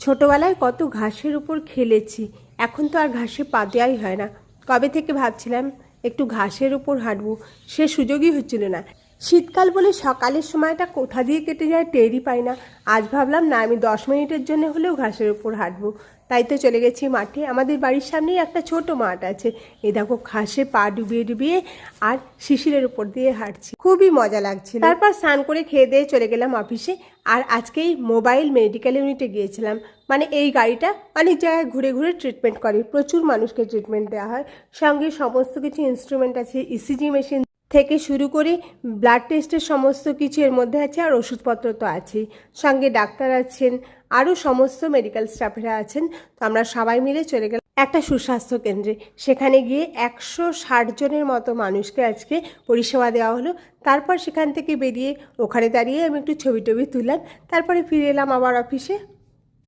ছোটবেলায় কত ঘাসের উপর খেলেছি, এখন তো আর ঘাসে পা দেওয়াই হয় না। কবে থেকে ভাবছিলাম একটু ঘাসের উপর হাঁটবো, সে সুযোগই হচ্ছিল না। শীতকাল বলে সকালের সময়টা কোথা দিয়ে কেটে যায় টেরই পাই না। আজ ভাবলাম না, আমি 10 মিনিটের জন্য হলেও ঘাসের উপর হাঁটবো। তাই তো চলে গেছি মাঠে। আমাদের বাড়ির সামনেই একটা ছোট মাঠ আছে। এই দেখো, ঘাসে পা ডুবিয়ে ডুবিয়ে আর শিশিরের উপর দিয়ে হাঁটছি, খুবই মজা লাগছিল। তারপর স্নান করে খেয়ে দিয়ে চলে গেলাম অফিসে। আর আজকেই মোবাইল মেডিকেল ইউনিটে গিয়েছিলাম। মানে এই গাড়িটা অনেক জায়গায় ঘুরে ঘুরে ট্রিটমেন্ট করে, প্রচুর মানুষকে ট্রিটমেন্ট দেওয়া হয়। সঙ্গে সমস্ত কিছু ইনস্ট্রুমেন্ট আছে, ইসিজি মেশিন থেকে শুরু করে ব্লাড টেস্টের সমস্ত কিছু এর মধ্যে আছে। আর ওষুধপত্র তো আছেই, সঙ্গে ডাক্তার আছেন, আরও সমস্ত মেডিকেল স্টাফেরা আছেন। তো আমরা সবাই মিলে চলে গেলাম একটা সুস্বাস্থ্য কেন্দ্রে। সেখানে গিয়ে 160 জনের মতো মানুষকে আজকে পরিষেবা দেওয়া হলো। তারপর সেখান থেকে বেরিয়ে ওখানে দাঁড়িয়ে আমি একটু ছবি টবি তুললাম। তারপরে ফিরে এলাম আবার অফিসে।